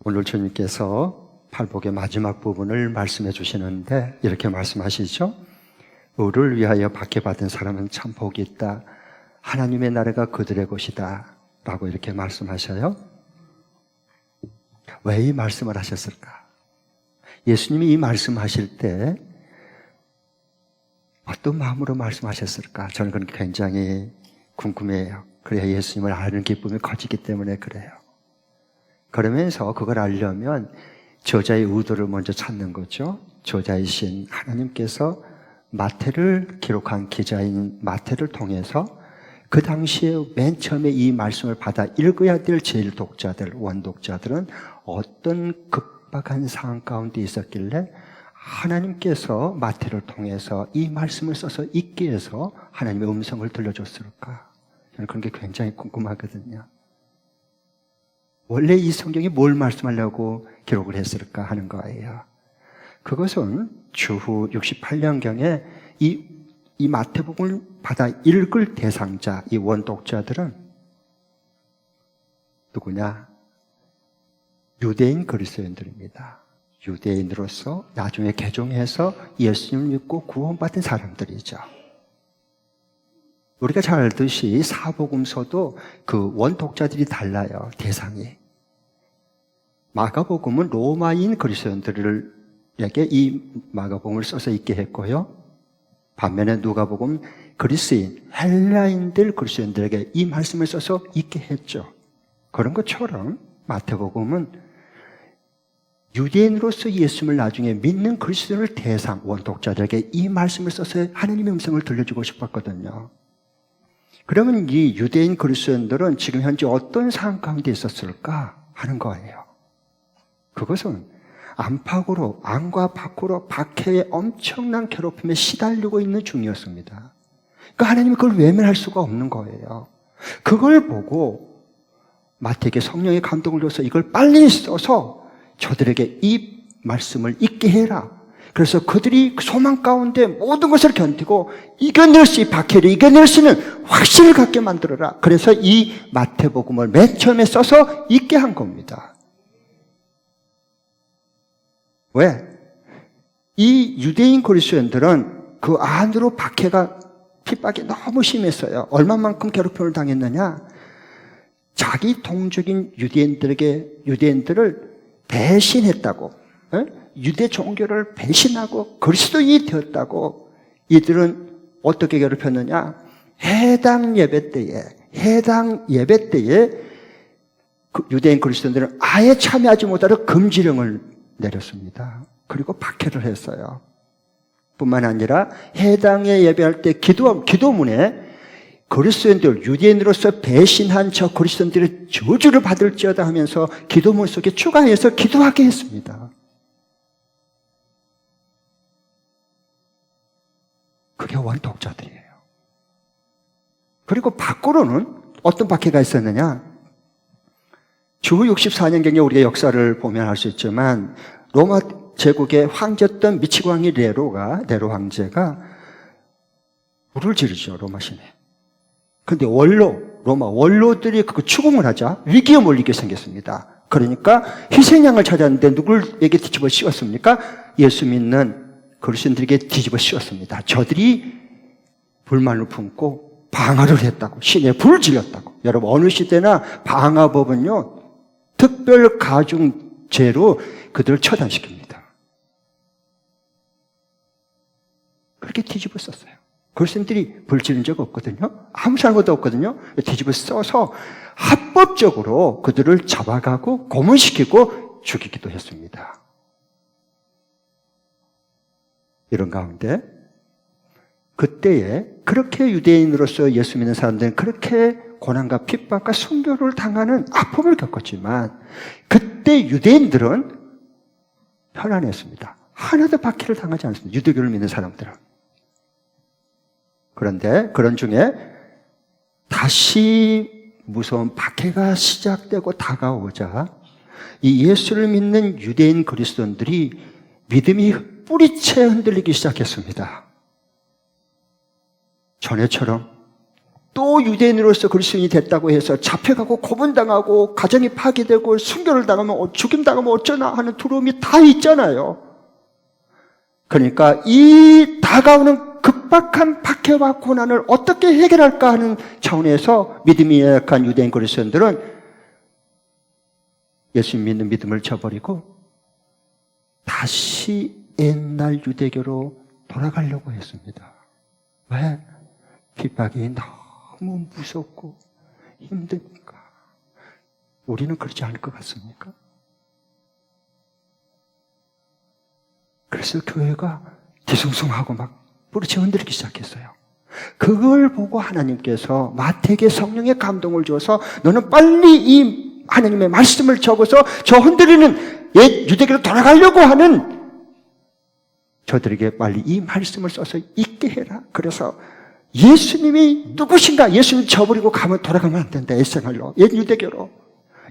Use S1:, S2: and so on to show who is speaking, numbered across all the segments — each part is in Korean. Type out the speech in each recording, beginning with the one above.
S1: 오늘 주님께서 팔복의 마지막 부분을 말씀해 주시는데 이렇게 말씀하시죠. 의를 위하여 박해받은 사람은 참 복이 있다. 하나님의 나라가 그들의 것이다 라고 이렇게 말씀하셔요. 왜 이 말씀을 하셨을까? 예수님이 이 말씀하실 때 어떤 마음으로 말씀하셨을까? 저는 그런 게 굉장히 궁금해요. 그래야 예수님을 아는 기쁨이 커지기 때문에 그래요. 그러면서 그걸 알려면 저자의 의도를 먼저 찾는 거죠. 저자이신 하나님께서 마태를 기록한 기자인 마태를 통해서 그 당시에 맨 처음에 이 말씀을 받아 읽어야 될 제일 독자들, 원독자들은 어떤 급박한 상황 가운데 있었길래 하나님께서 마태를 통해서 이 말씀을 써서 읽게 해서 하나님의 음성을 들려줬을까? 저는 그런 게 굉장히 궁금하거든요. 원래 이 성경이 뭘 말씀하려고 기록을 했을까 하는 거예요. 그것은 주후 68년경에 이 마태복음을 받아 읽을 대상자, 이 원독자들은 누구냐? 유대인 그리스도인들입니다. 유대인으로서 나중에 개종해서 예수님을 믿고 구원받은 사람들이죠. 우리가 잘 알듯이 사복음서도 그 원독자들이 달라요, 대상이. 마가복음은 로마인 그리스도인들에게 이 마가복음을 써서 읽게 했고요. 반면에 누가복음 그리스인, 헬라인들 그리스도인들에게 이 말씀을 써서 읽게 했죠. 그런 것처럼 마태복음은 유대인으로서 예수님을 나중에 믿는 그리스도인을 대상, 원독자들에게 이 말씀을 써서 하나님의 음성을 들려주고 싶었거든요. 그러면 이 유대인 그리스도인들은 지금 현재 어떤 상황 가운데 있었을까 하는 거예요. 그것은 안팎으로, 안과 밖으로 박해의 엄청난 괴롭힘에 시달리고 있는 중이었습니다. 그러니까 하나님이 그걸 외면할 수가 없는 거예요. 그걸 보고 마태에게 성령의 감동을 줘서 이걸 빨리 써서 저들에게 이 말씀을 읽게 해라. 그래서 그들이 소망 가운데 모든 것을 견디고 이겨낼 수, 이 박해를 이겨낼 수 있는 확신을 갖게 만들어라. 그래서 이 마태복음을 맨 처음에 써서 읽게 한 겁니다. 왜? 이 유대인 그리스도인들은 그 안으로 박해가, 핍박이 너무 심했어요. 얼마만큼 괴롭힘을 당했느냐? 자기 동족인 유대인들을 배신했다고, 유대 종교를 배신하고 그리스도인이 되었다고 이들은 어떻게 괴롭혔느냐? 해당 예배 때에 유대인 그리스도인들은 아예 참여하지 못하도록 금지령을 내렸습니다. 그리고 박해를 했어요. 뿐만 아니라 해당에 예배할 때 기도문에 그리스도인들, 유대인으로서 배신한 저 그리스도인들의 저주를 받을지어다 하면서 기도문 속에 추가해서 기도하게 했습니다. 그게 원독자들이에요. 그리고 밖으로는 어떤 박해가 있었느냐? 주후 64년경에 우리가 역사를 보면 알 수 있지만 로마 제국의 황제였던 미치광이 네로 황제가 불을 지르죠, 로마 시내. 그런데 로마 원로들이 그 추궁을 하자 위기에 몰리게 생겼습니다. 그러니까 희생양을 찾았는데 누구에게 뒤집어 씌웠습니까? 예수 믿는 그리스도인들에게 뒤집어 씌웠습니다. 저들이 불만을 품고 방화를 했다고, 시내에 불을 질렀다고. 여러분, 어느 시대나 방화법은요, 특별 가중죄로 그들을 처단시킵니다. 그렇게 뒤집어 썼어요. 그리스도인들이 불 지른 적 없거든요. 아무 잘못도 없거든요. 뒤집어 써서 합법적으로 그들을 잡아가고 고문시키고 죽이기도 했습니다. 이런 가운데 그때에 그렇게 유대인으로서 예수 믿는 사람들은 그렇게 고난과 핍박과 순교를 당하는 아픔을 겪었지만 그때 유대인들은 편안했습니다. 하나도 박해를 당하지 않습니다. 유대교를 믿는 사람들은. 그런데 그런 중에 다시 무서운 박해가 시작되고 다가오자 이 예수를 믿는 유대인 그리스도인들이 믿음이 뿌리채 흔들리기 시작했습니다. 전에처럼 또 유대인으로서 그리스도인이 됐다고 해서 잡혀가고 고문당하고 가정이 파괴되고 순교를 당하면 죽임당하면 어쩌나 하는 두려움이 다 있잖아요. 그러니까 이 다가오는 급박한 박해와 고난을 어떻게 해결할까 하는 차원에서 믿음이 약한 유대인 그리스도인들은 예수 믿는 믿음을 저버리고 다시 옛날 유대교로 돌아가려고 했습니다. 왜? 핍박이 너무 무섭고 힘드니까. 우리는 그렇지 않을 것 같습니까? 그래서 교회가 뒤숭숭하고 막 뿌리치 흔들리기 시작했어요. 그걸 보고 하나님께서 마태에게 성령의 감동을 줘서 너는 빨리 이 하나님의 말씀을 적어서 저 흔들리는 옛 유대교로 돌아가려고 하는 저들에게 빨리 이 말씀을 써서 읽게 해라. 그래서 예수님이 누구신가? 예수님 저버리고 가면 돌아가면 안 된다. 옛생활로, 옛 유대교로.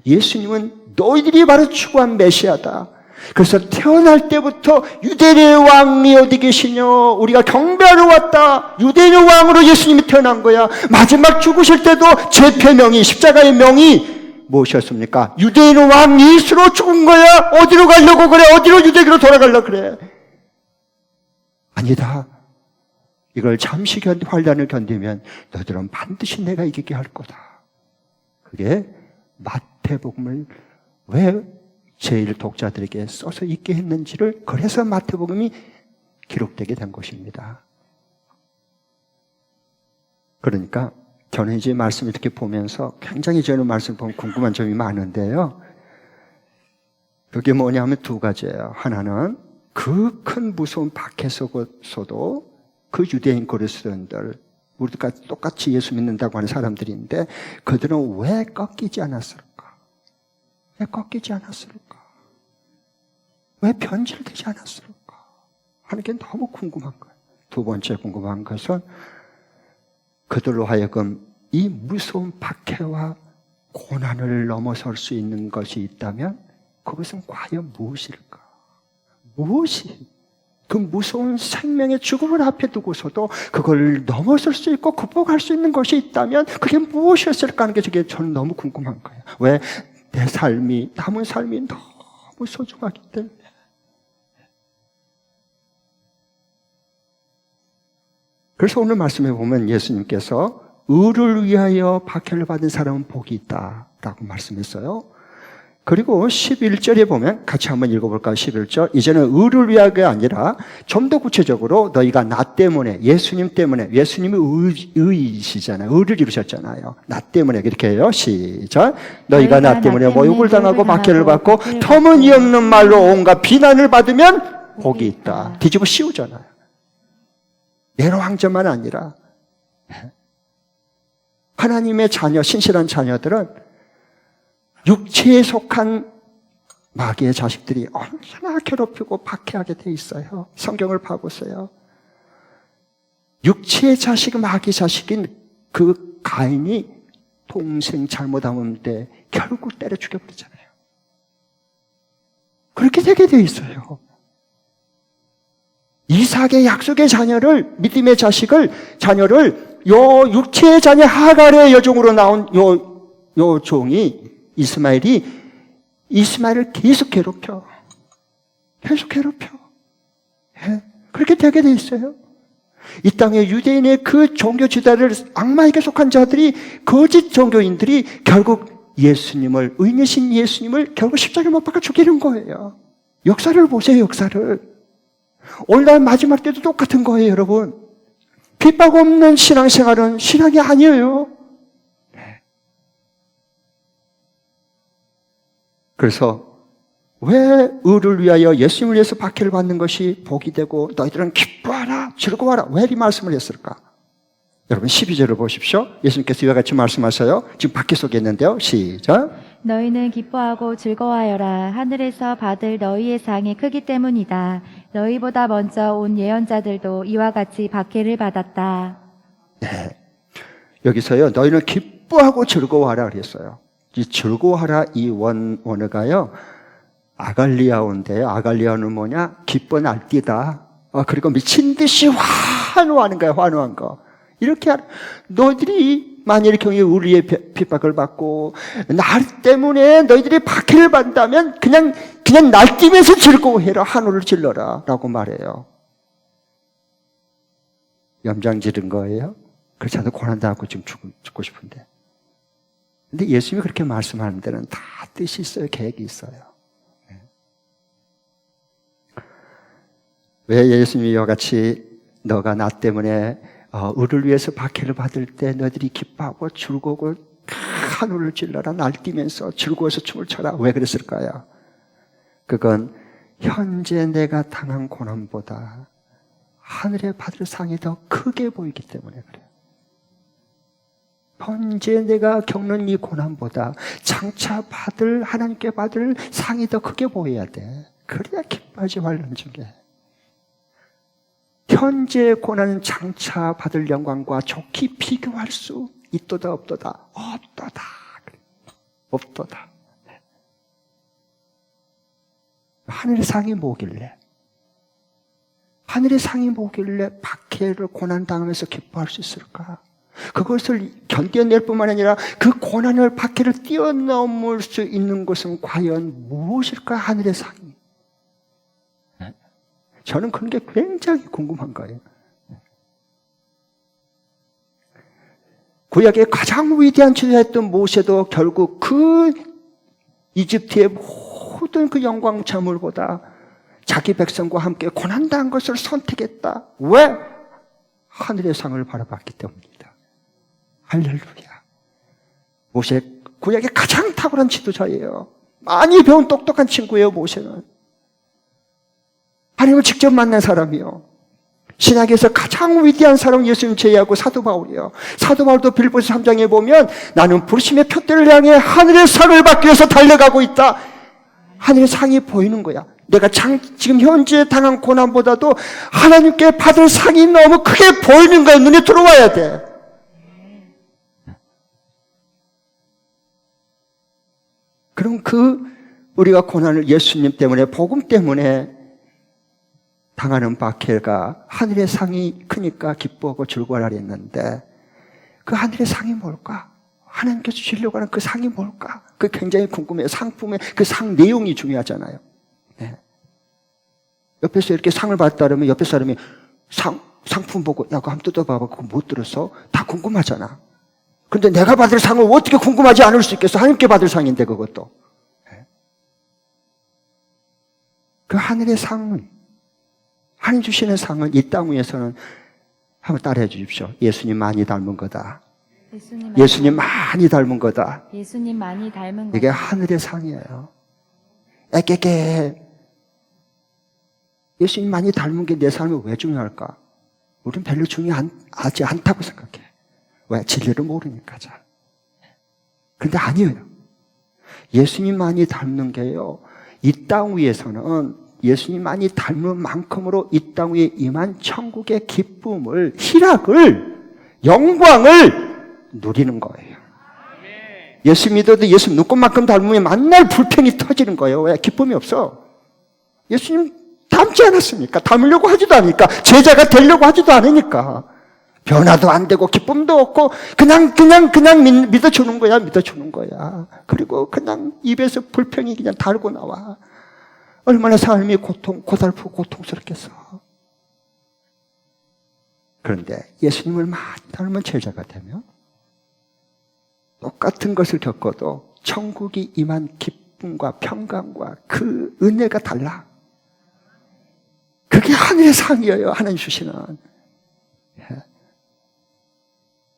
S1: 예수님은 너희들이 바로 추구한 메시아다. 그래서 태어날 때부터 유대인의 왕이 어디 계시냐? 우리가 경배하러 왔다. 유대인의 왕으로 예수님이 태어난 거야. 마지막 죽으실 때도 제패명이, 십자가의 명이 무엇이었습니까? 유대인의 왕 예수로 죽은 거야. 어디로 가려고 그래? 어디로 유대교로 돌아가려고 그래? 아니다. 이걸 잠시 환란을 견디면 너희들은 반드시 내가 이기게 할 거다. 그게 마태복음을 왜 제일 독자들에게 써서 읽게 했는지를, 그래서 마태복음이 기록되게 된 것입니다. 그러니까 저는 이제 말씀을 이렇게 보면서 굉장히 저는 말씀을 보면 궁금한 점이 많은데요. 그게 뭐냐면 두 가지예요. 하나는 그 큰 무서운 박해 속에서도 그 유대인 그리스도인들, 우리가 똑같이 예수 믿는다고 하는 사람들인데 그들은 왜 꺾이지 않았을까? 왜 꺾이지 않았을까? 왜 변질되지 않았을까? 하는 게 너무 궁금한 거예요. 두 번째 궁금한 것은 그들로 하여금 이 무서운 박해와 고난을 넘어설 수 있는 것이 있다면 그것은 과연 무엇일까? 무엇이? 그 무서운 생명의 죽음을 앞에 두고서도 그걸 넘어설 수 있고 극복할 수 있는 것이 있다면 그게 무엇이었을까 하는 게 저는 너무 궁금한 거예요. 왜? 내 삶이, 남은 삶이 너무 소중하기 때문에. 그래서 오늘 말씀에 보면 예수님께서 의를 위하여 박해를 받은 사람은 복이 있다라고 말씀했어요. 그리고 11절에 보면 같이 한번 읽어볼까요? 11절. 이제는 의를 위하여가 아니라 좀 더 구체적으로 너희가 나 때문에, 예수님 때문에, 예수님이 의이시잖아요. 의를 이루셨잖아요. 나 때문에 이렇게 해요. 시작. 너희가 나 때문에 모욕을 당하고 박해를 받고 터무니없는 말로 온갖 비난을 받으면 복이 있다. 뒤집어 씌우잖아요. 네로 황제만 아니라 하나님의 자녀, 신실한 자녀들은 육체에 속한 마귀의 자식들이 언제나 괴롭히고 박해하게 돼 있어요. 성경을 봐보세요. 육체의 자식, 마귀 자식인 그 가인이 동생 잘못하는데 결국 때려 죽여버리잖아요. 그렇게 되게 돼 있어요. 이삭의 약속의 자녀를, 믿음의 자녀를 요 육체의 자녀 하갈의 여종으로 나온 요 종이 이스마엘을 계속 괴롭혀. 예? 그렇게 되게 돼 있어요. 이 땅에 유대인의 그 종교 지도를 악마에게 속한 자들이, 거짓 종교인들이 결국 의인이신 예수님을 결국 십자가에 못 박아 죽이는 거예요. 역사를 보세요, 역사를. 오늘날 마지막 때도 똑같은 거예요, 여러분. 핍박 없는 신앙생활은 신앙이 아니에요. 그래서 왜 의를 위하여, 예수님을 위해서 박해를 받는 것이 복이 되고 너희들은 기뻐하라, 즐거워하라, 왜 이 말씀을 했을까? 여러분 12절을 보십시오. 예수님께서 이와 같이 말씀하세요. 지금 박해 속에 있는데요. 시작.
S2: 너희는 기뻐하고 즐거워하여라. 하늘에서 받을 너희의 상이 크기 때문이다. 너희보다 먼저 온 예언자들도 이와 같이 박해를 받았다.
S1: 네. 여기서요, 너희는 기뻐하고 즐거워하라 그랬어요. 이 즐거워하라, 이 원어가요, 아갈리아어인데요. 아갈리아어는 뭐냐? 기뻐 날뛰다. 그리고 미친 듯이 환호하는 거예요, 환호한 거. 이렇게, 너희들이 만일 경우에 우리의 핍박을 받고 날 때문에 너희들이 박해를 받는다면 그냥 날뛰면서 즐거워해라. 하늘을 질러라 라고 말해요. 염장 지른 거예요? 그렇지 않아도 고난당하고 지금 죽고 싶은데. 근데 예수님이 그렇게 말씀하는 데는 다 뜻이 있어요. 계획이 있어요. 왜 예수님이 이와 같이 너가 나 때문에 의를 위해서 박해를 받을 때 너희들이 기뻐하고 즐거워 하늘을 찔러라 날뛰면서 즐거워서 춤을 춰라. 왜 그랬을까요? 그건 현재 내가 당한 고난보다 하늘에 받을 상이 더 크게 보이기 때문에 그래요. 현재 내가 겪는 이 고난보다 장차 하나님께 받을 상이 더 크게 보여야 돼. 그래야 기뻐하지 말는중에. 현재 고난은 장차 받을 영광과 좋게 비교할 수 있도다 없도다? 없도다. 하늘의 상이 뭐길래? 하늘의 상이 뭐길래 박해를 고난당하면서 기뻐할 수 있을까? 그것을 견뎌낼 뿐만 아니라 그 고난을 박해를 뛰어넘을 수 있는 것은 과연 무엇일까? 하늘의 상이. 저는 그런 게 굉장히 궁금한 거예요. 구약의 가장 위대한 지도자였던 모세도 결국 그 이집트의 모든 그 영광 자물보다 자기 백성과 함께 고난당한 것을 선택했다. 왜? 하늘의 상을 바라봤기 때문입니다. 할렐루야. 모세 구약의 가장 탁월한 지도자예요. 많이 배운 똑똑한 친구예요. 모세는 하나님을 직접 만난 사람이요. 신약에서 가장 위대한 사람 예수님 제외하고 사도 바울이요. 사도 바울도 빌립보서 3장에 보면 나는 부르심의 표대를 향해 하늘의 상을 받기 위해서 달려가고 있다. 하늘의 상이 보이는 거야. 내가 지금 현재 당한 고난보다도 하나님께 받을 상이 너무 크게 보이는 거야. 눈에 들어와야 돼. 그럼 우리가 고난을 예수님 때문에 복음 때문에 당하는 박해가 하늘의 상이 크니까 기뻐하고 즐거워하라 했는데 그 하늘의 상이 뭘까? 하나님께서 주시려고 하는 그 상이 뭘까? 그 굉장히 궁금해요. 상품의 그 상 내용이 중요하잖아요. 네. 옆에서 이렇게 상을 받다 그러면 옆에 사람이 상품 보고 야 그거 한번 뜯어봐봐. 그거 못 들었어? 다 궁금하잖아. 근데 내가 받을 상을 어떻게 궁금하지 않을 수 있겠어? 하나님께 받을 상인데 그것도. 네. 그 하늘의 상은 하나님 주시는 상은 이 땅 위에서는 한번 따라해 주십시오. 예수님 많이 닮은 거다. 예수님 많이 닮은 거다.
S2: 예수님 많이 닮은 거다.
S1: 이게 하늘의 상이에요. 애깨깨. 예수님 많이 닮은 게 내 삶에 왜 중요할까? 우리는 별로 중요하지 않다고 생각해. 왜? 진리를 모르니까 잘. 근데 아니에요. 예수님 많이 닮는 게요. 이 땅 위에서는 예수님 많이 닮은 만큼으로 이 땅 위에 임한 천국의 기쁨을, 희락을, 영광을 누리는 거예요. 예수 믿어도 예수 눈곱만큼 닮으면 만날 불평이 터지는 거예요. 왜? 기쁨이 없어. 예수님 닮지 않았으니까. 닮으려고 하지도 않으니까. 제자가 되려고 하지도 않으니까. 변화도 안 되고 기쁨도 없고 그냥 믿어주는 거야. 그리고 그냥 입에서 불평이 그냥 달고 나와. 얼마나 삶이 고달프고 고통스럽겠어. 그런데 예수님을 많이 닮은 제자가 되면 똑같은 것을 겪어도 천국이 임한 기쁨과 평강과 그 은혜가 달라. 그게 하늘의 상이에요. 하나님 주시는.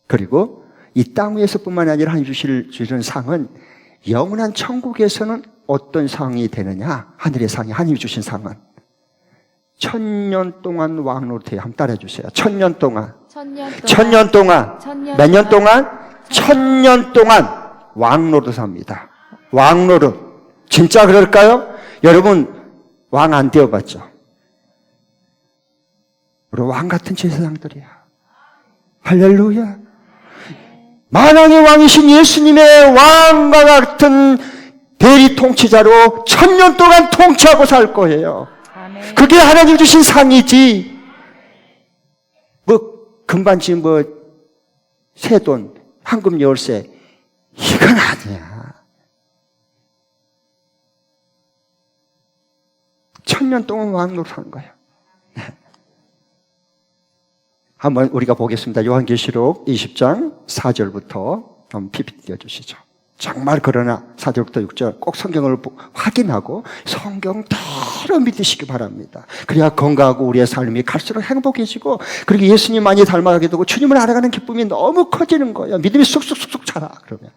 S1: 그리고 이 땅 위에서뿐만 아니라 하나님 주시는 상은 영원한 천국에서는 어떤 상이 되느냐? 하늘의 상이, 하나님이 주신 상은 1000년 동안 왕노릇 해요. 한번 따라해 주세요. 1000년 동안. 1000년 동안. 몇 년 동안? 1000년 동안 왕노릇 합니다. 왕노릇. 진짜 그럴까요? 여러분, 왕 안 되어봤죠? 우리 왕 같은 제사장들이야. 할렐루야. 만왕의 왕이신 예수님의 왕과 같은 대리 통치자로 1000년 동안 통치하고 살 거예요.
S2: 아멘.
S1: 그게 하나님 주신 상이지. 금반지 새돈 황금 열쇠. 이건 아니야. 1000년 동안 왕노릇하는 거예요. 한번 우리가 보겠습니다. 요한계시록 20장 4절부터 한번 PPT 띄워주시죠. 정말 그러나 4절부터 6절 꼭 성경을 확인하고 성경대로 믿으시기 바랍니다. 그래야 건강하고 우리의 삶이 갈수록 행복해지고, 그리고 예수님 많이 닮아가게 되고 주님을 알아가는 기쁨이 너무 커지는 거예요. 믿음이 쑥쑥쑥쑥 자라. 그러면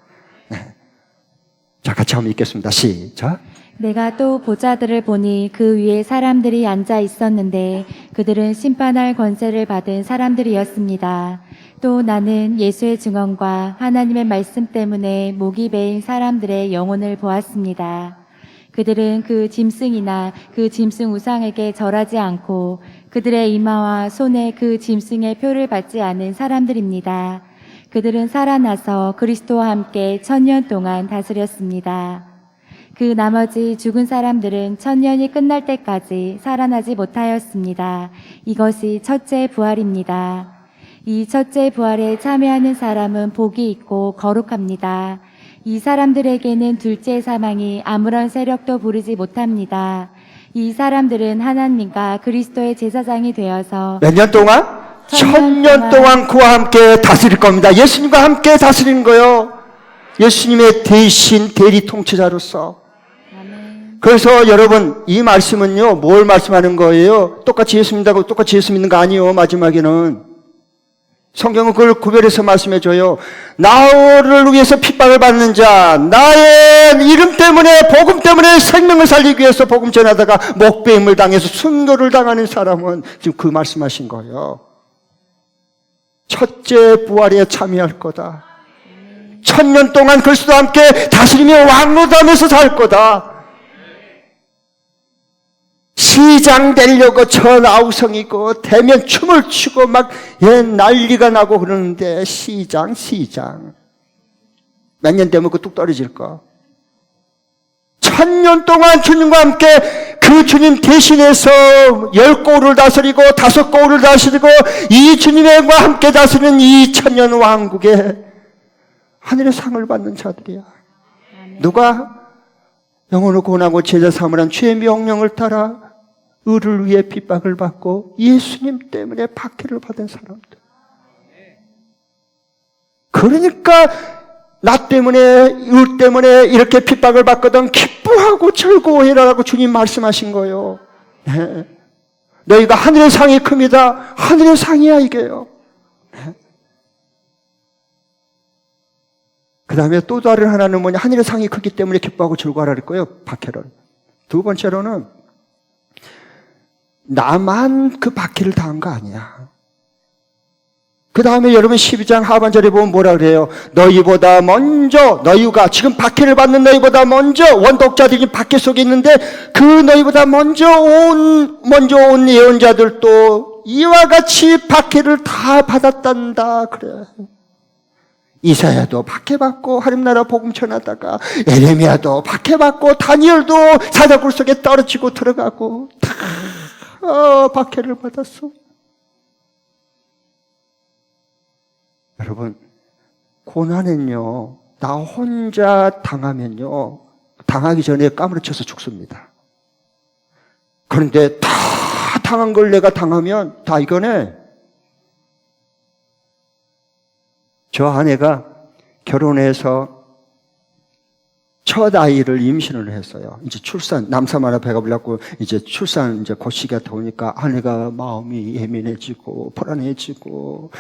S1: 자, 같이 한번 읽겠습니다. 시작.
S2: 내가 또 보좌들을 보니 그 위에 사람들이 앉아 있었는데 그들은 심판할 권세를 받은 사람들이었습니다. 또 나는 예수의 증언과 하나님의 말씀 때문에 목이 베인 사람들의 영혼을 보았습니다. 그들은 그 짐승이나 그 짐승 우상에게 절하지 않고 그들의 이마와 손에 그 짐승의 표를 받지 않은 사람들입니다. 그들은 살아나서 그리스도와 함께 1000년 동안 다스렸습니다. 그 나머지 죽은 사람들은 1000년이 끝날 때까지 살아나지 못하였습니다. 이것이 첫째 부활입니다. 이 첫째 부활에 참여하는 사람은 복이 있고 거룩합니다. 이 사람들에게는 둘째 사망이 아무런 세력도 부르지 못합니다. 이 사람들은 하나님과 그리스도의 제사장이 되어서
S1: 몇 년 동안? 1000년 동안 그와 함께 다스릴 겁니다. 예수님과 함께 다스리는 거요. 예수님의 대신 대리 통치자로서. 그래서 여러분, 이 말씀은요, 뭘 말씀하는 거예요? 똑같이 예수 믿는다고 똑같이 예수 믿는 거 아니에요. 마지막에는 성경은 그걸 구별해서 말씀해줘요. 나를 위해서 핍박을 받는 자, 나의 이름 때문에, 복음 때문에 생명을 살리기 위해서 복음 전하다가 목배임을 당해서 순교를 당하는 사람은 지금 그 말씀하신 거예요. 첫째 부활에 참여할 거다. 1000년 동안 그리스도와 함께 다스리며 왕노릇하면서 살 거다. 시장 되려고 전아우성이고 되면 춤을 추고 막 난리가 나고 그러는데 시장 몇 년 되면 그 뚝 떨어질 거. 1000년 동안 주님과 함께 그 주님 대신해서 10고을을 다스리고 5고을을 다스리고 이 주님과 함께 다스리는 이 1000년 왕국에 하늘의 상을 받는 자들이야. 누가? 영혼을 고난하고 제자 삼으란 주의 명령을 따라 의를 위해 핍박을 받고 예수님 때문에 박해를 받은 사람들. 그러니까 나 때문에, 의 때문에 이렇게 핍박을 받거든 기뻐하고 즐거워해라라고 주님 말씀하신 거예요. 네. 너희가 하늘의 상이 큽니다. 하늘의 상이야 이게요. 네. 그 다음에 또 다른 하나는 뭐냐, 하늘의 상이 크기 때문에 기뻐하고 즐거워하라 거예요. 박해를. 두 번째로는 나만 그 박해를 당한 거 아니야. 그 다음에 여러분 12장 하반절에 보면 뭐라 그래요? 너희보다 먼저, 너희가 지금 박해를 받는 너희보다 먼저 원독자들이 박해 속에 있는데 그 너희보다 먼저 온 예언자들도 이와 같이 박해를 다 받았단다. 그래. 이사야도 박해받고 하림나라 복음 전하다가 에레미야도 박해받고 다니엘도 사자굴 속에 떨어지고 들어가고 다 박해를 받았어. 여러분, 고난은요, 나 혼자 당하면요, 당하기 전에 까무러쳐서 죽습니다. 그런데 다 당한 걸 내가 당하면 다 이거네. 저 아내가 결혼해서 첫 아이를 임신을 했어요. 이제 출산, 남삼 하나 배가 불렸고, 이제 출산, 이제 그 시기가 더우니까 아내가 마음이 예민해지고, 불안해지고,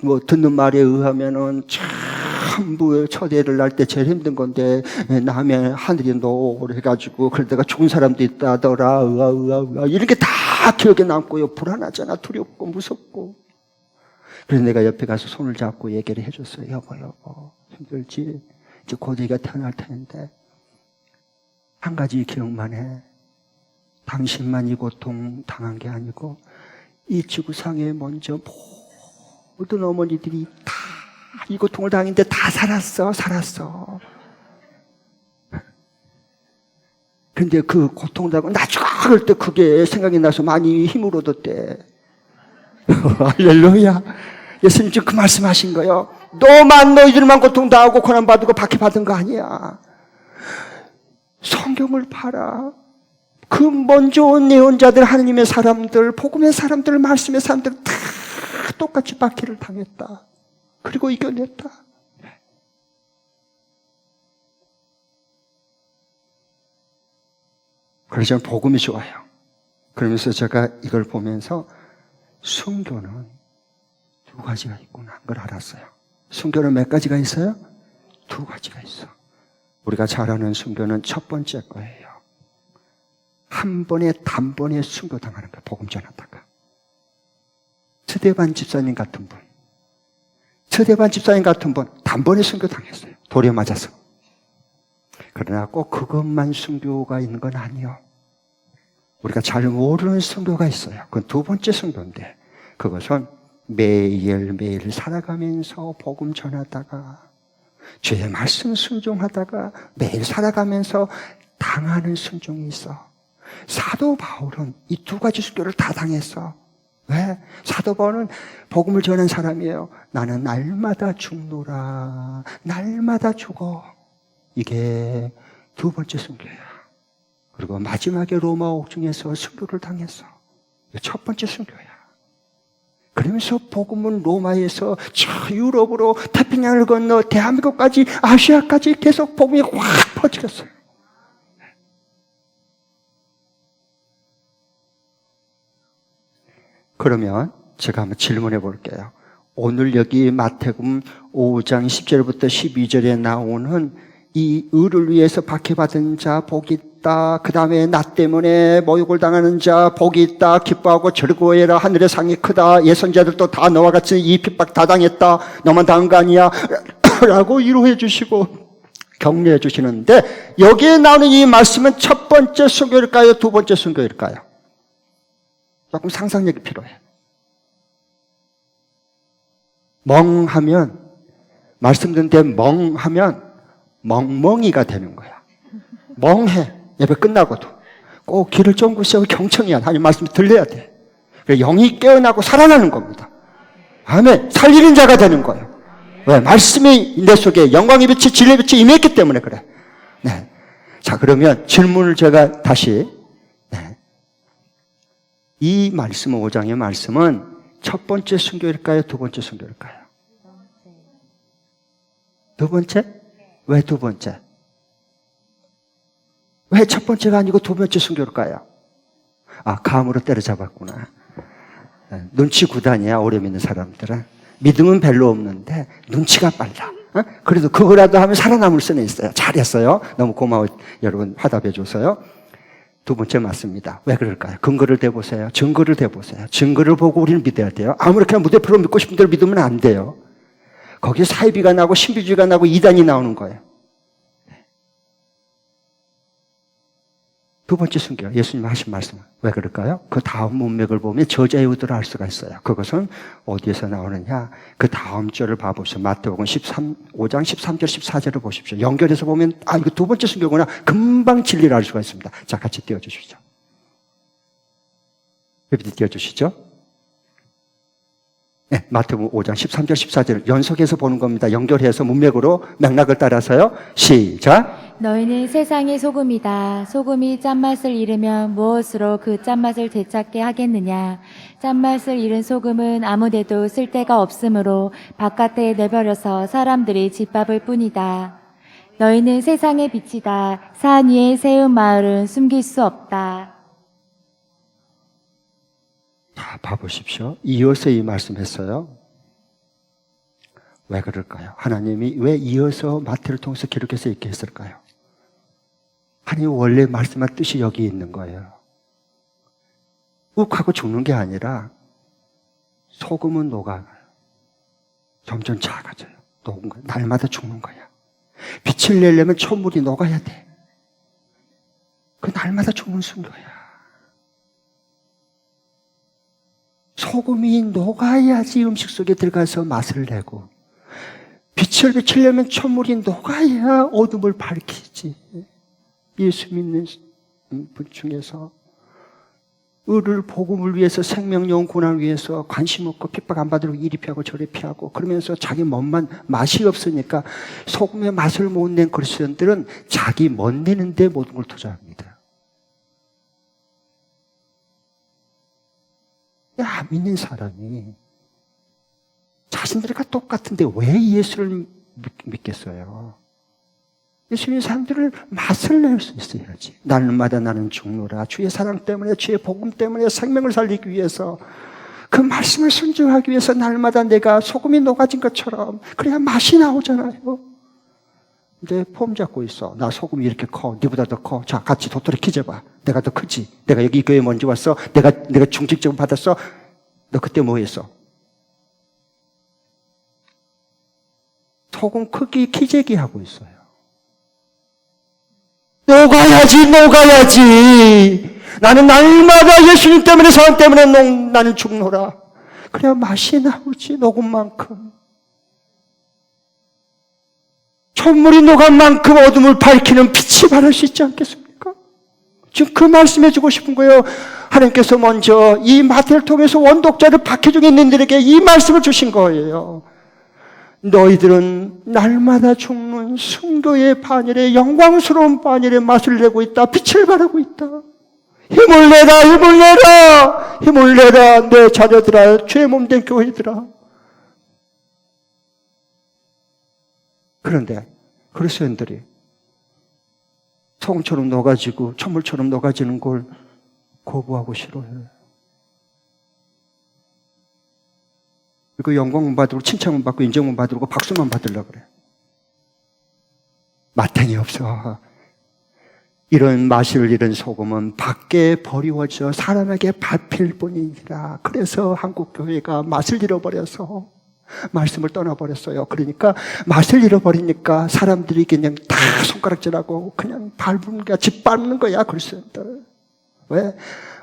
S1: 뭐, 듣는 말에 의하면은 전부 첫 애를 낳을 때 제일 힘든 건데, 남의 하늘이 노래가지고, 그러다가 죽은 사람도 있다더라, 이렇게 다 기억에 남고요. 불안하잖아, 두렵고, 무섭고. 그래서 내가 옆에 가서 손을 잡고 얘기를 해줬어요. 여보, 힘들지? 이제 곧 애가 태어날 텐데 한 가지 기억만 해. 당신만 이 고통 당한 게 아니고 이 지구상에 먼저 모든 어머니들이 다 이 고통을 당했는데 다 살았어. 근데 그 고통 당하고 나 죽을 때 그게 생각이 나서 많이 힘을 얻었대. 할렐루야. 예수님 지금 그 말씀하신 거예요. 너희들만 고통당하고 고난받고 박해받은 거 아니야. 성경을 봐라. 그 먼저 온 예언자들, 하느님의 사람들, 복음의 사람들, 말씀의 사람들 다 똑같이 박해를 당했다. 그리고 이겨냈다. 그래서 저는 복음이 좋아요. 그러면서 제가 이걸 보면서 순교는 두 가지가 있구나 그걸 알았어요. 순교는 몇 가지가 있어요? 두 가지가 있어. 우리가 잘 아는 순교는 첫 번째 거예요. 한 번에 단번에 순교당하는 거예요. 복음 전하다가. 스데반 집사님 같은 분. 스데반 집사님 같은 분 단번에 순교당했어요. 돌에 맞아서. 그러나 꼭 그것만 순교가 있는 건 아니에요. 우리가 잘 모르는 순교가 있어요. 그건 두 번째 순교인데 그것은 매일매일 살아가면서 복음 전하다가 주의 말씀 순종하다가 매일 살아가면서 당하는 순종이 있어. 사도 바울은 이 두 가지 순교를 다 당했어. 왜? 사도 바울은 복음을 전한 사람이에요. 나는 날마다 죽노라. 날마다 죽어. 이게 두 번째 순교야. 그리고 마지막에 로마 옥중에서 순교를 당했어. 이게 첫 번째 순교야. 그러면서 복음은 로마에서 저 유럽으로 태평양을 건너 대한민국까지 아시아까지 계속 복음이 확 퍼지겠어요. 그러면 제가 한번 질문해 볼게요. 오늘 여기 마태복음 5장 10절부터 12절에 나오는 이 의를 위해서 박해받은 자 복이 있다. 그 다음에 나 때문에 모욕을 당하는 자 복이 있다. 기뻐하고 즐거워해라. 하늘의 상이 크다. 예선자들도 다 너와 같이 이 핍박 다 당했다. 너만 당한 거 아니야. 라고 위로해 주시고 격려해 주시는데 여기에 나오는 이 말씀은 첫 번째 순교일까요? 두 번째 순교일까요? 조금 상상력이 필요해. 멍하면 말씀 듣는데 멍하면 멍멍이가 되는 거야. 멍해. 예배 끝나고도 꼭 귀를 쫑긋 세우고 경청해야 하나님 말씀이 들려야 돼. 영이 깨어나고 살아나는 겁니다. 아멘. 살리는 자가 되는 거예요. 왜? 말씀이 내 속에 영광의 빛이 진리의 빛이 임했기 때문에 그래. 네. 자, 그러면 질문을 제가 다시 이 말씀 5장의 말씀은 첫 번째 순교일까요? 두 번째 순교일까요? 두 번째? 왜 두 번째? 왜 첫 번째가 아니고 두 번째 순교일까요? 아, 감으로 때려잡았구나. 눈치 구단이야, 오래 믿는 사람들은. 믿음은 별로 없는데 눈치가 빨라. 그래도 그거라도 하면 살아남을 수는 있어요. 잘했어요. 너무 고마워 여러분 화답해 줘서요. 두 번째 맞습니다. 왜 그럴까요? 근거를 대보세요. 증거를 대보세요. 증거를 보고 우리는 믿어야 돼요. 아무렇게나 무대표로 믿고 싶은 대로 믿으면 안 돼요. 거기에 사이비가 나고 신비주의가 나고 이단이 나오는 거예요. 두 번째 순교, 예수님 하신 말씀. 왜 그럴까요? 그 다음 문맥을 보면 저자의 의도를 알 수가 있어요. 그것은 어디에서 나오느냐? 그 다음 절을 봐보십시오. 마태복음 5장 13절 14절을 보십시오. 연결해서 보면 이거 두 번째 순교구나. 금방 진리를 알 수가 있습니다. 자, 같이 띄워주시죠. PPT 띄워주시죠. 네, 마태복음 5장 13절 14절 연속해서 보는 겁니다. 연결해서 문맥으로 맥락을 따라서요. 시작.
S2: 너희는 세상의 소금이다. 소금이 짠맛을 잃으면 무엇으로 그 짠맛을 되찾게 하겠느냐. 짠맛을 잃은 소금은 아무데도 쓸데가 없으므로 바깥에 내버려서 사람들이 짓밟을 뿐이다. 너희는 세상의 빛이다. 산 위에 세운 마을은 숨길 수 없다.
S1: 자, 봐보십시오. 이어서 이 말씀했어요. 왜 그럴까요? 하나님이 왜 이어서 마태를 통해서 기록해서 이렇게 했을까요? 하나님 원래 말씀한 뜻이 여기 있는 거예요. 욱하고 죽는 게 아니라 소금은 녹아가요. 점점 작아져요. 녹은 거야. 날마다 죽는 거야. 빛을 내려면 초물이 녹아야 돼. 그 날마다 죽는 순교야. 소금이 녹아야지 음식 속에 들어가서 맛을 내고 빛을 비추려면 초물이 녹아야 어둠을 밝히지. 예수 믿는 분 중에서 을을 복음을 위해서 생명용 고난을 위해서 관심 없고 핍박 안 받으려고 이리 피하고 저리 피하고 그러면서 자기 멋만 맛이 없으니까 소금의 맛을 못 낸 그리스도인들은 자기 멋 내는데 모든 걸 투자합니다. 안 믿는 사람이 자신들과 똑같은데 왜 예수를 믿겠어요? 예수님 사람들을 맛을 낼 수 있어야지. 날마다 나는 죽노라. 주의 사랑 때문에, 주의 복음 때문에 생명을 살리기 위해서, 그 말씀을 순종하기 위해서 날마다 내가 소금이 녹아진 것처럼 그래야 맛이 나오잖아요. 근데 폼 잡고 있어. 나 소금이 이렇게 커. 네보다 더 커. 자, 같이 도토리 키져봐. 내가 더 크지. 내가 여기 교회 먼저 왔어. 내가 중직점 받았어. 너 그때 뭐 했어? 소금 크기 키재기 하고 있어요. 녹아야지. 나는 날마다 예수님 때문에, 사람 때문에 나는 죽노라. 그래야 맛이 나오지, 녹은 만큼. 촛물이 녹은 만큼 어둠을 밝히는 빛이 바랄 수 있지 않겠습니까? 지금 그 말씀해주고 싶은 거예요. 하나님께서 먼저 이 마태를 통해서 원독자를 박해 중에 있는 이들에게 이 말씀을 주신 거예요. 너희들은 날마다 죽는 순교의 반열에, 영광스러운 반열에 맛을 내고 있다. 빛을 발하고 있다. 힘을 내라, 힘을 내라, 힘을 내라, 내 자녀들아, 죄 몸된 교회들아. 그런데 그리스도인들이 소금처럼 녹아지고 촛물처럼 녹아지는 걸 거부하고 싫어해요. 그리고 영광만 받으고 칭찬만 받고 인정만 받으고 박수만 받으려고 그래. 마땅히 없어. 이런 맛을 잃은 소금은 밖에 버리워져 사람에게 밟힐 뿐이니라. 그래서 한국교회가 맛을 잃어버려서 말씀을 떠나버렸어요. 그러니까 맛을 잃어버리니까 사람들이 그냥 다 손가락질하고 그냥 밟는 거야. 짓밟는 거야. 그리스도인들. 왜?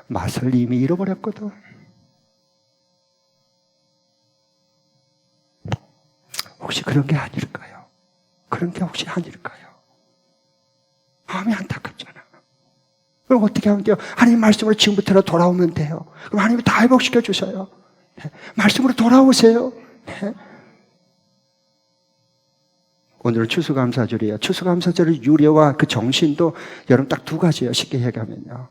S1: 맛을 이미 잃어버렸거든. 혹시 그런 게 아닐까요? 그런 게 혹시 아닐까요? 마음이 안타깝잖아. 그럼 어떻게 하면 돼요? 하나님 말씀으로 지금부터 돌아오면 돼요. 그럼 하나님이 다 회복시켜 주셔요. 네. 말씀으로 돌아오세요. 네. 오늘은 추수감사절이에요. 추수감사절의 유래와 그 정신도 여러분 딱 두 가지예요. 쉽게 얘기하면요.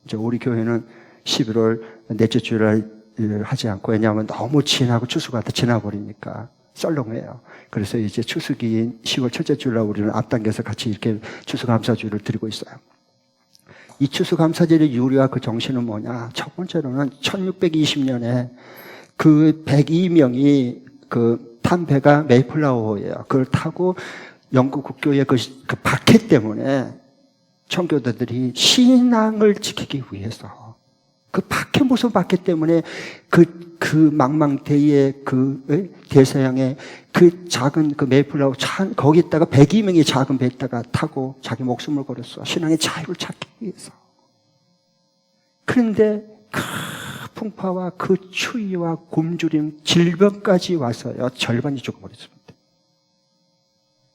S1: 이제 우리 교회는 11월 넷째 주일을 하지 않고, 왜냐하면 너무 지나고 추수가 다 지나버리니까 썰렁해요. 그래서 이제 추수기인 10월 첫째 주일날 우리는 앞당겨서 같이 이렇게 추수감사주를 드리고 있어요. 이 추수감사절의 유래와 그 정신은 뭐냐? 첫 번째로는 1620년에 그 102명이 탄 배가 메이플라워예요. 그걸 타고 영국 국교의 그 박해 때문에 청교도들이 신앙을 지키기 위해서 그 박해 무서운 박해 때문에 그 망망대해 대서양에 그 작은 그 메이플라워 거기다가 102명이 작은 배에다가 타고 자기 목숨을 걸었어. 신앙의 자유를 찾기 위해서. 그런데 그 풍파와 그 추위와 굶주림, 질병까지 와서요. 절반이 죽어버렸습니다.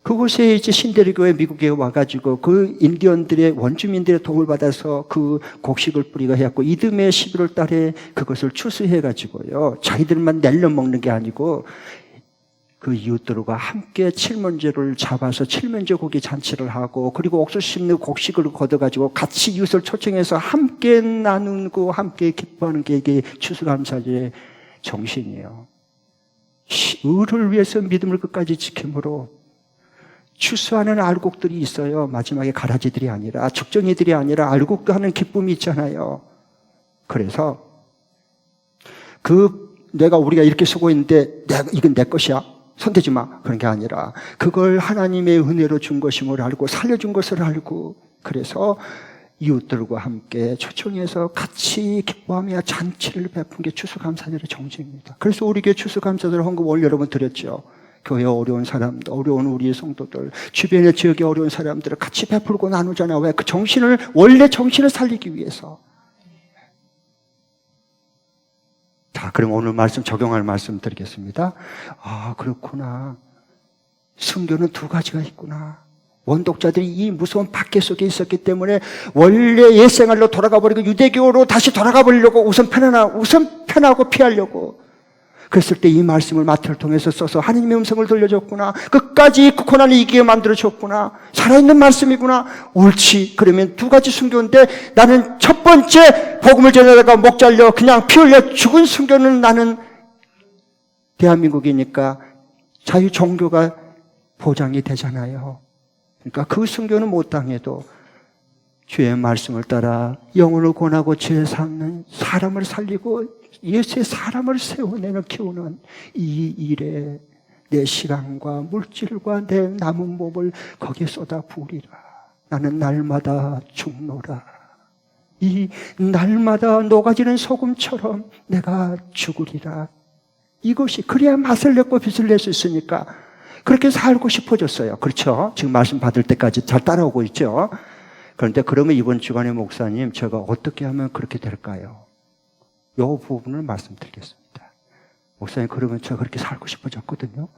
S1: 그곳에 이제 신대리교회 미국에 와가지고 그 인디언들의 원주민들의 도움을 받아서 그 곡식을 뿌리가 해갖고 이듬해 11월 달에 그것을 추수해가지고요. 자기들만 날려 먹는 게 아니고 그 이웃들과 함께 칠면조를 잡아서 칠면조 고기 잔치를 하고 그리고 옥수수 씹는 곡식을 걷어가지고 같이 이웃을 초청해서 함께 나누고 함께 기뻐하는 게 이게 추수감사절의 정신이에요. 의를 위해서 믿음을 끝까지 지킴으로 추수하는 알곡들이 있어요. 마지막에 가라지들이 아니라 죽정이들이 아니라 알곡도 하는 기쁨이 있잖아요. 그래서 우리가 이렇게 쓰고 있는데 이건 내 것이야. 손대지 마. 그런 게 아니라 그걸 하나님의 은혜로 준 것임을 알고 살려준 것을 알고 그래서 이웃들과 함께 초청해서 같이 기뻐하며 잔치를 베푼 게 추수감사절의 정신입니다. 그래서 우리 교회 추수감사절 헌금 오늘 여러분 드렸죠. 교회 어려운 사람들, 어려운 우리의 성도들, 주변의 지역에 어려운 사람들을 같이 베풀고 나누잖아요. 왜? 그 원래 정신을 살리기 위해서. 자, 그럼 오늘 말씀 적용할 말씀 드리겠습니다. 아, 그렇구나. 순교는 두 가지가 있구나. 원독자들이 이 무서운 박해 속에 있었기 때문에 원래 옛생활로 돌아가 버리고 유대교로 다시 돌아가 버리려고 우선 편하고 피하려고 그랬을 때 이 말씀을 마태를 통해서 써서 하나님의 음성을 들려줬구나. 끝까지 고난을 이기게 만들어줬구나. 살아있는 말씀이구나. 옳지. 그러면 두 가지 순교인데 나는 첫 번째 복음을 전하다가 목 잘려 그냥 피 흘려 죽은 순교는 나는 대한민국이니까 자유 종교가 보장이 되잖아요. 그러니까 그 순교는 못 당해도 주의 말씀을 따라 영혼을 권하고 죄 삼는 사람을 살리고 예수의 사람을 세워내는 키우는 이 일에 내 시간과 물질과 내 남은 몸을 거기에 쏟아 부으리라. 나는 날마다 죽노라. 이 날마다 녹아지는 소금처럼 내가 죽으리라. 이것이 그래야 맛을 내고 빛을 낼 수 있으니까 그렇게 살고 싶어졌어요. 그렇죠? 지금 말씀 받을 때까지 잘 따라오고 있죠? 그런데 그러면 이번 주간에 목사님 제가 어떻게 하면 그렇게 될까요? 이 부분을 말씀드리겠습니다. 목사님 그러면 제가 그렇게 살고 싶어졌거든요.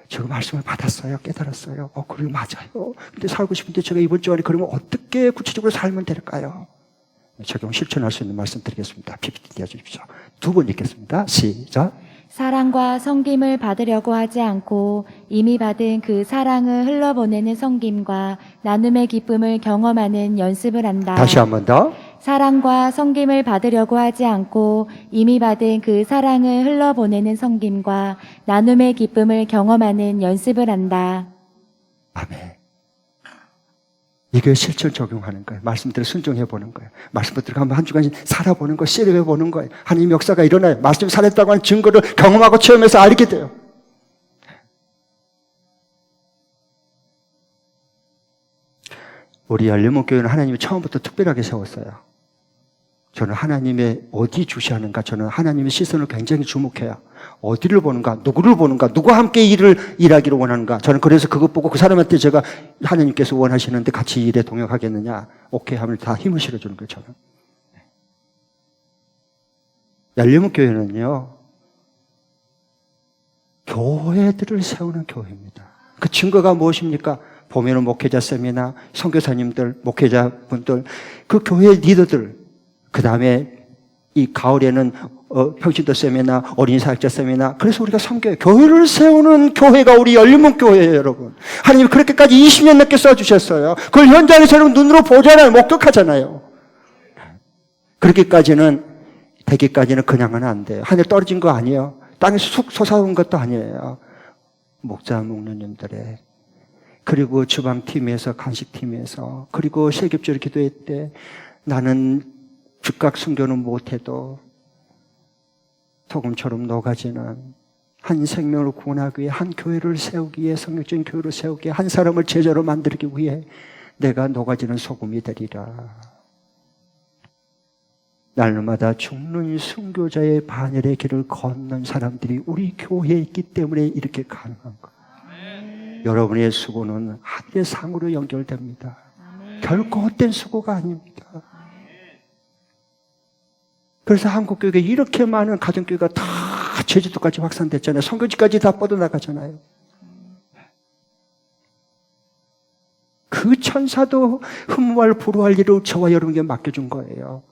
S1: 제가 말씀을 받았어요. 깨달았어요. 그래 맞아요. 근데 살고 싶은데 제가 이번 주간에 그러면 어떻게 구체적으로 살면 될까요? 적용 실천할 수 있는 말씀 드리겠습니다. PPT 띄워주십시오. 두 번 읽겠습니다. 시작.
S2: 사랑과 섬김을 받으려고 하지 않고 이미 받은 그 사랑을 흘러보내는 섬김과 나눔의 기쁨을 경험하는 연습을 한다.
S1: 다시 한 번 더.
S2: 사랑과 섬김을 받으려고 하지 않고 이미 받은 그 사랑을 흘러보내는 섬김과 나눔의 기쁨을 경험하는 연습을 한다.
S1: 아멘. 이게 실천 적용하는 거예요. 말씀대로 순종해 보는 거예요. 말씀대로 한번 한 주간 살아보는 거, 씨름해 보는 거예요. 하나님 역사가 일어나요. 말씀 살았다고 하는 증거를 경험하고 체험해서 알게 돼요. 우리 열린문교회는 하나님이 처음부터 특별하게 세웠어요. 저는 하나님의 어디 주시하는가, 저는 하나님의 시선을 굉장히 주목해요. 어디를 보는가, 누구를 보는가, 누구와 함께 일하기를 원하는가. 저는 그래서 그것 보고 그 사람한테 제가 하나님께서 원하시는데 같이 일에 동역하겠느냐, 오케이 하면 다 힘을 실어주는 거예요, 저는. 열린문교회는요, 교회들을 세우는 교회입니다. 그 증거가 무엇입니까? 봄에는 목회자 세미나, 선교사님들, 목회자분들, 그 교회 리더들, 그 다음에 이 가을에는 평신도 세미나, 어린이 사역자 세미나. 그래서 우리가 섬겨요. 교회를 세우는 교회가 우리 열린문교회예요, 여러분. 하나님이 그렇게까지 20년 넘게 써주셨어요. 그걸 현장에서 여러분 눈으로 보잖아요. 목격하잖아요. 그렇게까지는 되기까지는 그냥은 안 돼요. 하늘 떨어진 거 아니에요. 땅에서 쑥 솟아온 것도 아니에요. 목자 목련님들의, 그리고 주방팀에서, 간식팀에서, 그리고 세겹절 기도회 때 나는 즉각 순교는 못해도 소금처럼 녹아지는 한 생명을 구원하기 위해, 한 교회를 세우기 위해, 성령적인 교회를 세우기 위해, 한 사람을 제자로 만들기 위해 내가 녹아지는 소금이 되리라. 날마다 죽는 순교자의 반열의 길을 걷는 사람들이 우리 교회에 있기 때문에 이렇게 가능한 거예요. 여러분의 수고는 하늘의 상으로 연결됩니다. 결코 헛된 수고가 아닙니다. 그래서 한국교회가 이렇게 많은 가정교회가 다 제주도까지 확산됐잖아요. 선교지까지 다 뻗어나가잖아요. 그 천사도 흠모할 불호할 일을 저와 여러분에게 맡겨준 거예요.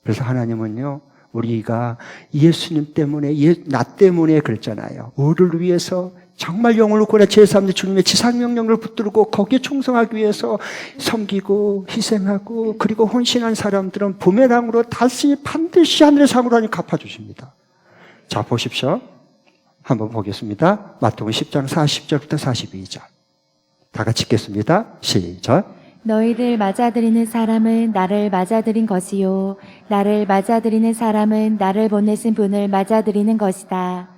S1: 그래서 하나님은요, 우리가 예수님 때문에, 나 때문에 그랬잖아요. 의를 위해서 정말 영혼을 구원해 제3의 주님의 지상명령을 붙들고 거기에 충성하기 위해서 섬기고 희생하고 그리고 헌신한 사람들은 부메랑으로 다시 반드시 하늘의 상으로 하나님 갚아주십니다. 자, 보십시오. 한번 보겠습니다. 마태복음 10장 40절부터 42절. 다 같이 읽겠습니다. 시작.
S2: 너희들 맞아들이는 사람은 나를 맞아들인 것이요 나를 맞아들이는 사람은 나를 보내신 분을 맞아들이는 것이다.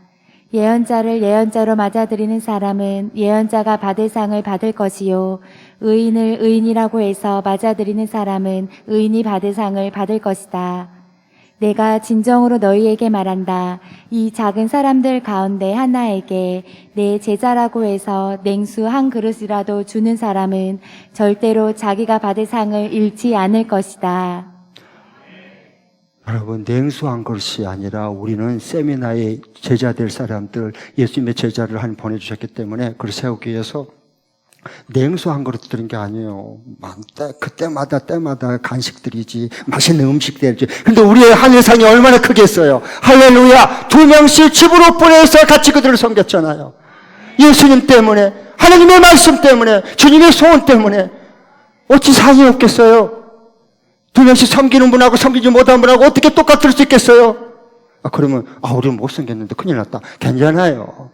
S2: 예언자를 예언자로 맞아들이는 사람은 예언자가 받을 상을 받을 것이요 의인을 의인이라고 해서 맞아들이는 사람은 의인이 받을 상을 받을 것이다. 내가 진정으로 너희에게 말한다. 이 작은 사람들 가운데 하나에게 내 제자라고 해서 냉수 한 그릇이라도 주는 사람은 절대로 자기가 받을 상을 잃지 않을 것이다.
S1: 여러분, 냉수한 것이 아니라 우리는 세미나의 제자 될 사람들, 예수님의 제자를 한 보내주셨기 때문에 그걸 세우기 위해서 냉수한 그릇 드린 게 아니에요. 그때마다 간식들이지, 맛있는 음식들이지. 근데 우리의 하늘상이 얼마나 크겠어요. 할렐루야! 2명씩 집으로 보내서 같이 그들을 섬겼잖아요. 예수님 때문에, 하나님의 말씀 때문에, 주님의 소원 때문에 어찌 상이 없겠어요? 2명씩 섬기는 분하고 섬기지 못한 분하고 어떻게 똑같을 수 있겠어요? 그러면 우리는 못 섬겼는데 큰일 났다. 괜찮아요.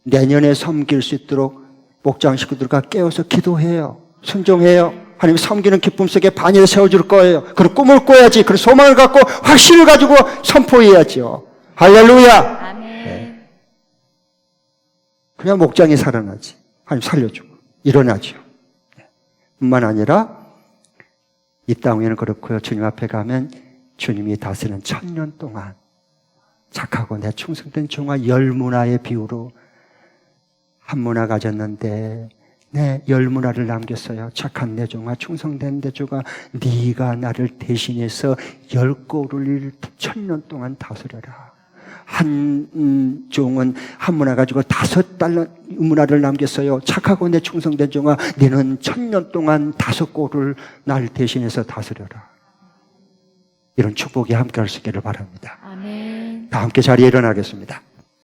S1: 내년에 섬길 수 있도록 목장 식구들과 깨어서 기도해요. 순종해요. 하나님 섬기는 기쁨 속에 반열에 세워줄 거예요. 그런 꿈을 꿔야지. 그런 소망을 갖고 확신을 가지고 선포해야죠. 할렐루야.
S2: 아멘.
S1: 그냥 목장이 살아나지. 하나님 살려주고 일어나죠. 뿐만 아니라 이 땅에는 그렇고요. 주님 앞에 가면 주님이 다스리는 1000년 동안 착하고 내 충성된 종아 10문화의 비유로 한 문화 가졌는데 내 10문화를 남겼어요. 착한 내 종아, 충성된 내 종아, 네가 나를 대신해서 10고를 1000년 동안 다스려라. 한 종은 한 문화 가지고 5달러 문화를 남겼어요. 착하고 내 충성된 종아, 너는 1000년 동안 5고를 날 대신해서 다스려라. 이런 축복이 함께 할 수 있기를 바랍니다.
S2: 아멘.
S1: 다 함께 자리에 일어나겠습니다.